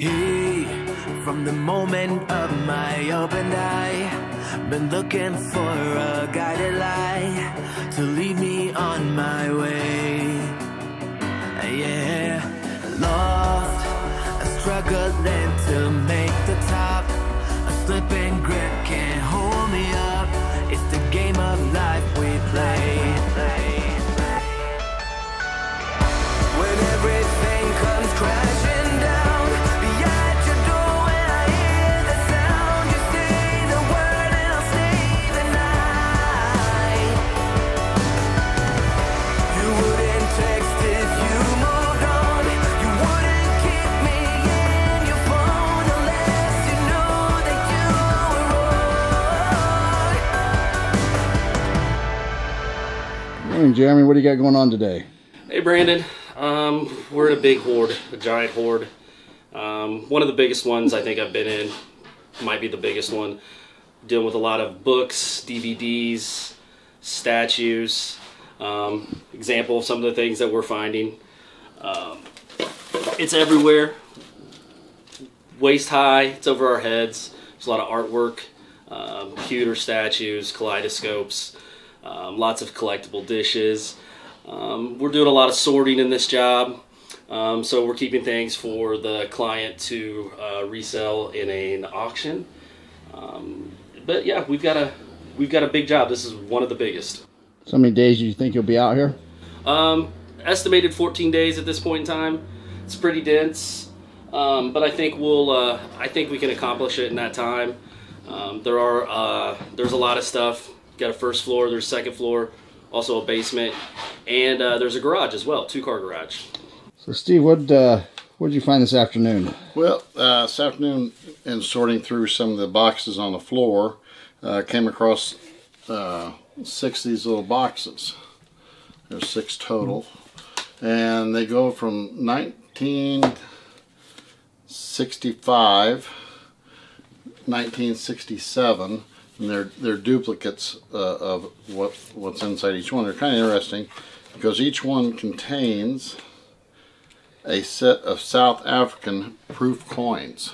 Hey, from the moment of my open eye, been looking for a guided light to lead me on my way. Yeah, lost, struggling to make the top. A slipping grip can't hold me up. It's the game of life we play. When everything comes crashing down, be at your door when I hear the sound. You say the word and I'll stay the night. You wouldn't text if you moved on. You wouldn't keep me in your phone unless you know that you were wrong. Morning, Jeremy. What do you got going on today? Hey, Brandon. We're in a big hoard, a giant hoard. One of the biggest ones I think I've been in, might be the biggest one. Dealing with a lot of books, DVDs, statues. Example of some of the things that we're finding. It's everywhere. Waist high, it's over our heads. There's a lot of artwork, pewter statues, kaleidoscopes, lots of collectible dishes. We're doing a lot of sorting in this job, so we're keeping things for the client to resell in an auction. But yeah, we've got a big job. This is one of the biggest. So many days do you think you'll be out here? Estimated 14 days at this point in time. It's pretty dense, but I think I think we can accomplish it in that time. There's a lot of stuff. Got a first floor. There's a second floor. Also a basement, and there's a garage as well, 2-car garage. So Steve, what did you find this afternoon? Well, this afternoon, in sorting through some of the boxes on the floor, came across 6 of these little boxes. There's 6 total, and they go from 1965, 1967. And they're duplicates of what's inside each one. They're kind of interesting because each one contains a set of South African proof coins.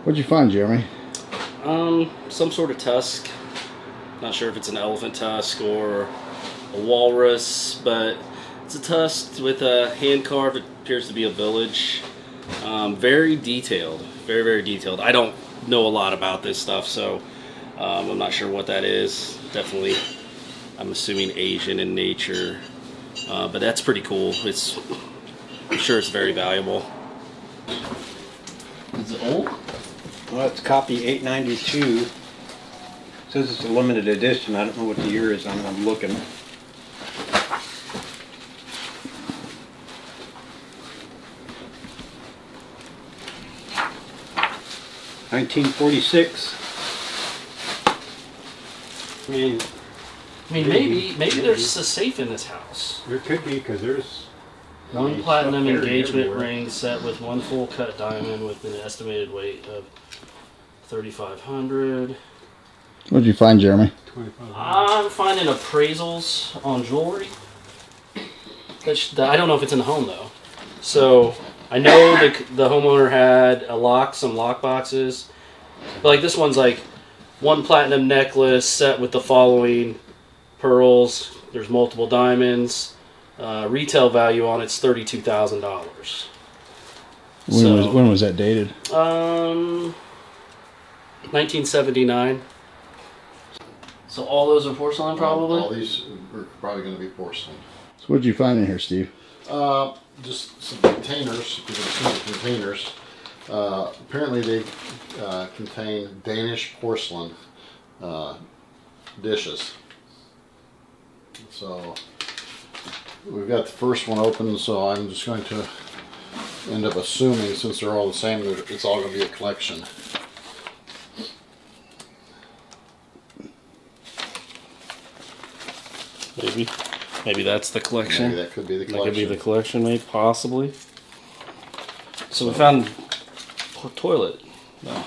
What'd you find, Jeremy? Some sort of tusk. Not sure if it's an elephant tusk or a walrus, but it's a tusk with a hand carved. It appears to be a village. Very detailed, very detailed. I don't know a lot about this stuff, so I'm not sure what that is. Definitely, I'm assuming Asian in nature, but that's pretty cool. I'm sure it's very valuable. Is it old? Well, it's copy 892. It says it's a limited edition. I don't know what the year is. I'm looking. $1946. I mean, maybe there's a safe in this house. There could be, because there's one platinum engagement ring set with 1 full cut diamond with an estimated weight of 3,500. What did you find, Jeremy? I'm finding appraisals on jewelry. I don't know if it's in the home though. So I know the homeowner had some lock boxes, but like this one's like 1 platinum necklace set with the following pearls. There's multiple diamonds. Retail value on it's $32,000. When was that dated? 1979. So all those are porcelain, probably. All these are probably going to be porcelain. So what did you find in here, Steve? Just some containers. You can see the containers. Apparently they contain Danish porcelain dishes. So we've got the first one open, so I'm just going to end up assuming, since they're all the same, that it's all going to be a collection. Maybe that's the collection. Maybe that could be the collection. That could be the collection, maybe, possibly. So we found a toilet. No.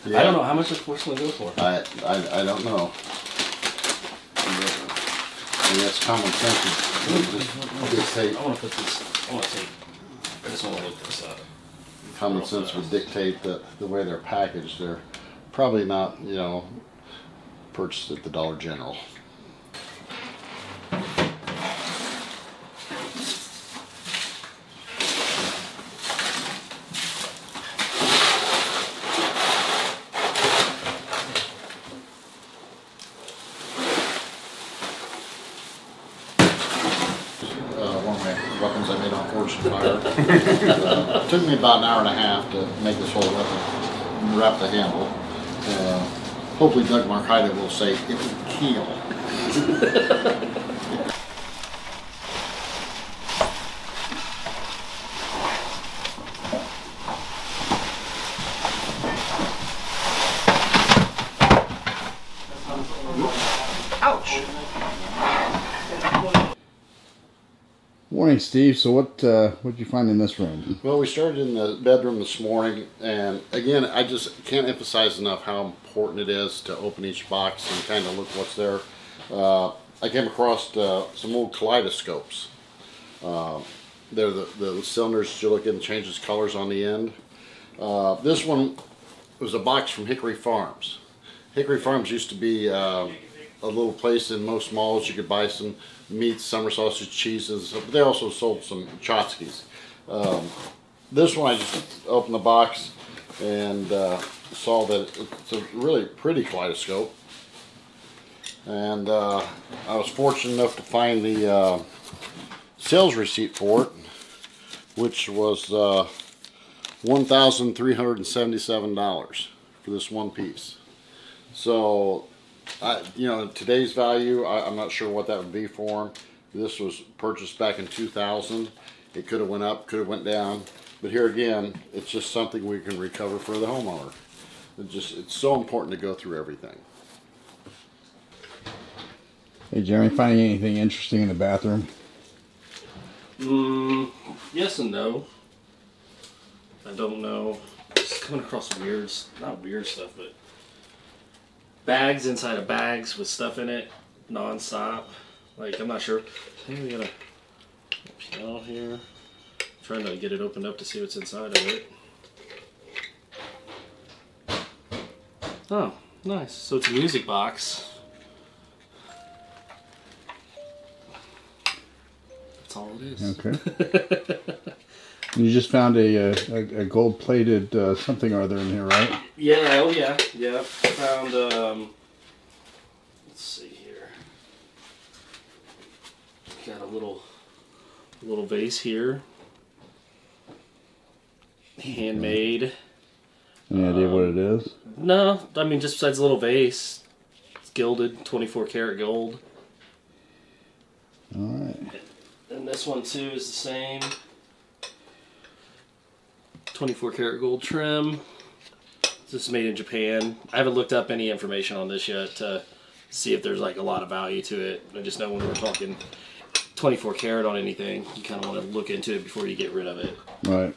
Yeah. I don't know, how much does porcelain go for? I don't know. And that's common sense. Just say I want to put this. I want to take. I just want to look this up. common sense would dictate that the way they're packaged, they're probably not, you know, purchased at the Dollar General. One of my weapons I made on forged fire. It took me about an hour and a half to make this whole weapon and wrap the handle. Hopefully Doug Marcaida will say it would kill. Ouch! Morning, Steve. So what did you find in this room? Well, we started in the bedroom this morning, and again, I just can't emphasize enough how important it is to open each box and kind of look what's there. I came across some old kaleidoscopes. They're the cylinders you look at and changes colors on the end. This one was a box from Hickory Farms. Hickory Farms used to be a little place in most malls. You could buy some meats, summer sausage, cheeses, but they also sold some tchotchkes. This one I just opened the box and saw that it's a really pretty kaleidoscope. And I was fortunate enough to find the sales receipt for it, which was $1,377 for this one piece. So, you know, today's value, I'm not sure what that would be for them. This was purchased back in 2000. It could have went up, could have went down. But here again, it's just something we can recover for the homeowner. It's so important to go through everything. Hey, Jeremy, finding anything interesting in the bathroom? Yes and no. I don't know. Just coming across not weird stuff, but bags inside of bags with stuff in it, non-stop. Like, I'm not sure. I think we got a piano here. I'm trying to get it opened up to see what's inside of it. Oh, nice. So it's a music box. That's all it is. Okay. You just found a gold-plated something or other in here, right? Yeah, oh yeah, yeah. Found, let's see here. Got a little vase here. Handmade. Any idea what it is? No, I mean, just besides a little vase. It's gilded, 24 karat gold. Alright. And this one too is the same. 24 karat gold trim. This is made in Japan. I haven't looked up any information on this yet to see if there's like a lot of value to it. I just know when we're talking 24 karat on anything, you kind of want to look into it before you get rid of it. Right.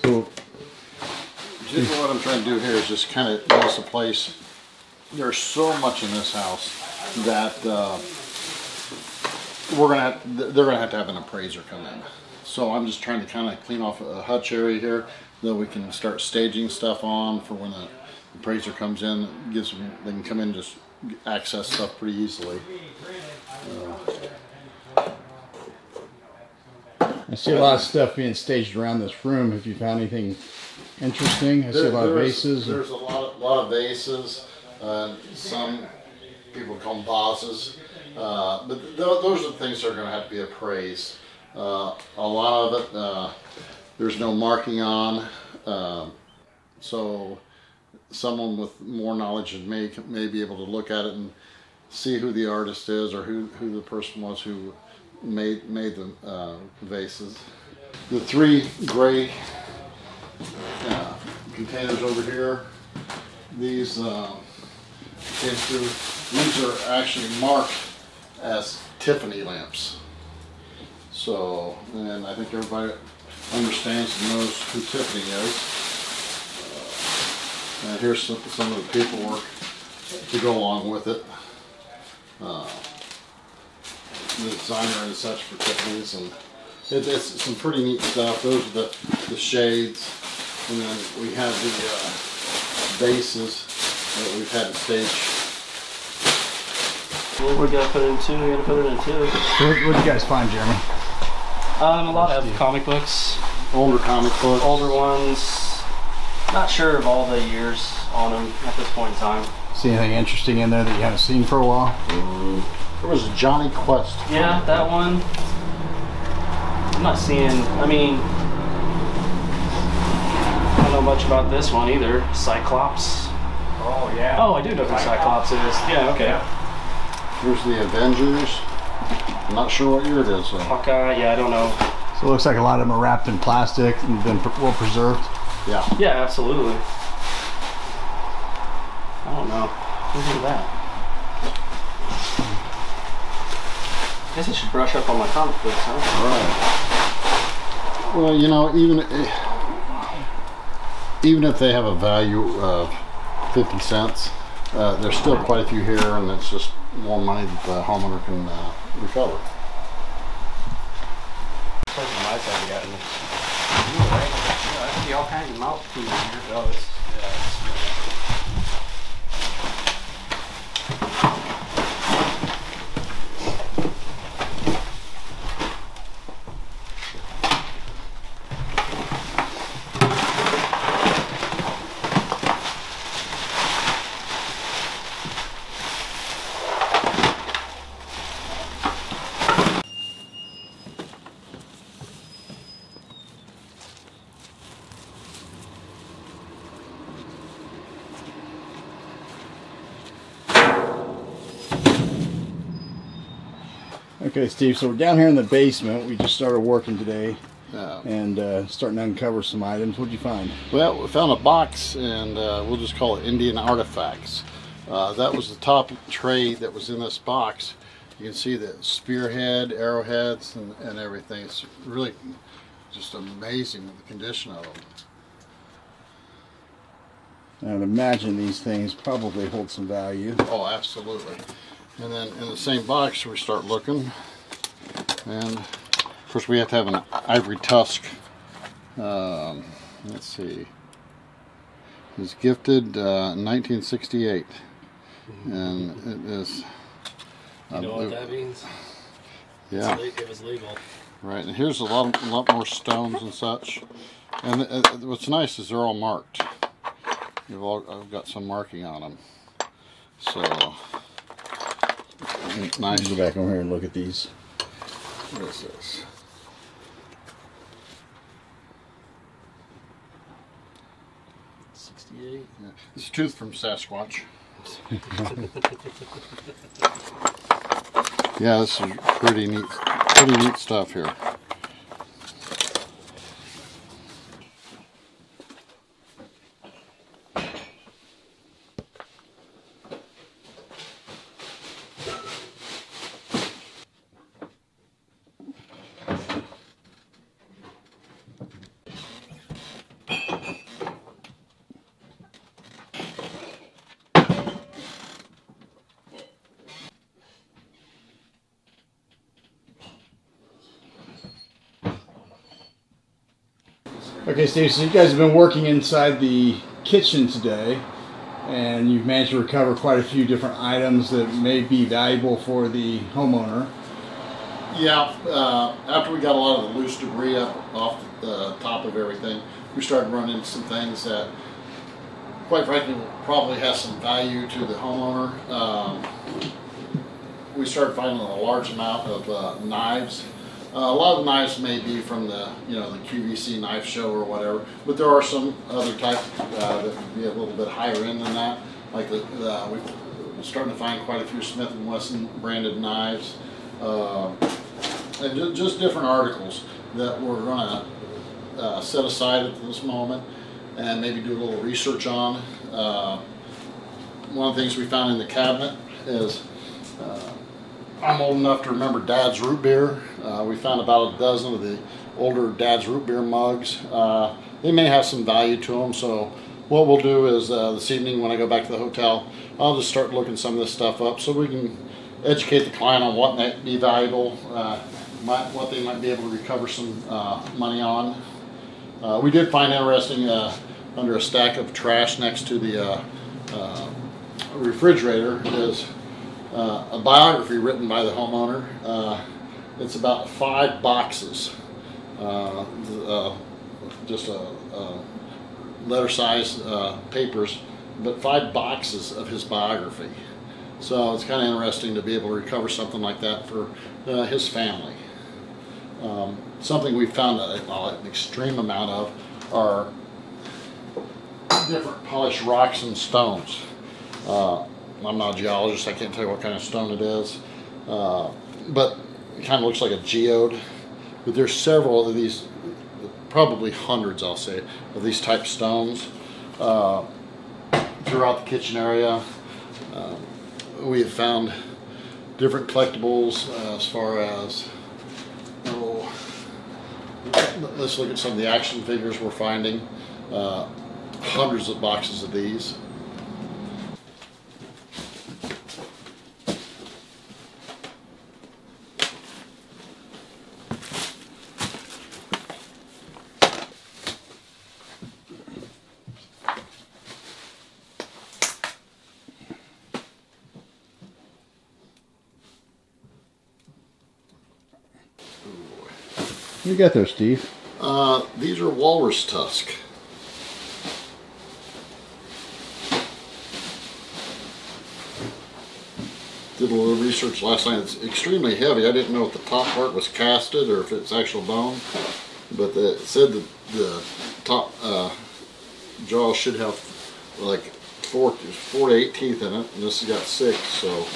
So, Just what I'm trying to do here is just kind of notice the place. There's so much in this house that they're gonna have to have an appraiser come in. So I'm just trying to kind of clean off a hutch area here, that we can start staging stuff on for when the appraiser comes in. Gives them, they can come in and just access stuff pretty easily. I see a lot of stuff being staged around this room. Have you found anything interesting? I see a lot of vases. There's a lot of vases. Some people call them vases, but those are the things that are going to have to be appraised. A lot of it, there's no marking on, so someone with more knowledge than me may be able to look at it and see who the artist is or who the person was who made the vases. The three gray containers over here, these these are actually marked as Tiffany lamps. So, and I think everybody understands and knows who Tiffany is. And here's some of the paperwork to go along with it. The designer and such for Tiffany's, and it's some pretty neat stuff. Those are the shades, and then we have the bases that we've had to stage. Well, we gotta put it in two. We gotta put it in two. What did you guys find, Jeremy? A lot of comic books. Older comic books. Older ones. Not sure of all the years on them at this point in time. See anything interesting in there that you haven't seen for a while? There was Johnny Quest. Yeah, that one. I'm not seeing, I mean, I don't know much about this one either. Cyclops. Oh, yeah. Oh, I do know who Cyclops is. Yeah, okay. Yeah. Here's the Avengers. I'm not sure what year it is. So. Hawkeye, yeah, I don't know. So it looks like a lot of them are wrapped in plastic and been well preserved. Yeah. Yeah, absolutely. I don't know. Look at that. I guess I should brush up on my comic books, huh? Right. Well, you know, even if they have a value of 50 cents, there's still quite a few here, and it's just more money that the homeowner can recover. What knives have we got in this? Right? Yeah, I see all kinds of mouthpieces in here. Oh, it's Okay, Steve, so we're down here in the basement. We just started working today Yeah. and starting to uncover some items. What'd you find? Well, we found a box, and we'll just call it Indian Artifacts. That was the top tray that was in this box. You can see the spearhead, arrowheads, and everything. It's really just amazing the condition of them. I would imagine these things probably hold some value. Oh, absolutely. And then in the same box, we start looking, and of course we have to have an ivory tusk. Let's see. It was gifted in 1968, and it is. You know what that means? Yeah. It was legal. Right, and here's a lot more stones and such. And what's nice is they're all marked. I've got some marking on them. So nice. Go back over here and look at these. What is this? '68. Yeah. It's a tooth from Sasquatch. Yeah, this is pretty neat stuff here. Okay, Steve, so you guys have been working inside the kitchen today, and you've managed to recover quite a few different items that may be valuable for the homeowner. Yeah, after we got a lot of the loose debris up off the top of everything, we started running into some things that, quite frankly, probably has some value to the homeowner. We started finding a large amount of knives. A lot of the knives may be from the the QVC knife show or whatever, but there are some other types that would be a little bit higher end than that. Like we're starting to find quite a few Smith & Wesson branded knives, and just different articles that we're going to set aside at this moment and maybe do a little research on. One of the things we found in the cabinet is I'm old enough to remember Dad's root beer. We found about a dozen of the older dad's root beer mugs. They may have some value to them, so what we'll do is this evening when I go back to the hotel, I'll just start looking some of this stuff up so we can educate the client on what might be valuable, what they might be able to recover some money on. We did find interesting under a stack of trash next to the refrigerator is a biography written by the homeowner. It's about 5 boxes, just letter size papers, but 5 boxes of his biography. So it's kind of interesting to be able to recover something like that for his family. Something we found an extreme amount of are different polished rocks and stones. I'm not a geologist, I can't tell you what kind of stone it is, but it kind of looks like a geode. But there's several of these, probably hundreds I'll say, of these type stones throughout the kitchen area. We have found different collectibles as far as, let's look at some of the action figures we're finding. Hundreds of boxes of these. What you got there, Steve? These are walrus tusk. Did a little research last night. It's extremely heavy. I didn't know if the top part was casted or if it's actual bone, but it said that the top jaw should have like 4 to 8 teeth in it, and this has got 6. So,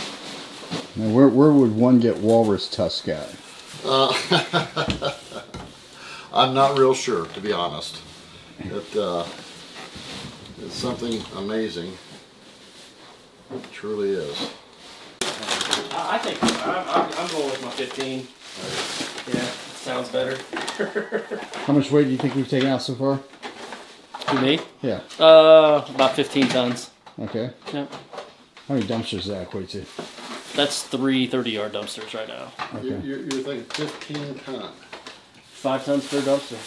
now where would one get walrus tusk at? I'm not real sure, to be honest. It's something amazing. It truly is. I think I'm going with my 15. Yeah, sounds better. How much weight do you think we've taken out so far? To me? Yeah. About 15 tons. Okay. Yep. How many dumpsters does that equate to? That's 3 30-yard dumpsters right now. Okay. You're thinking 15 ton. 5 tons per dumpster.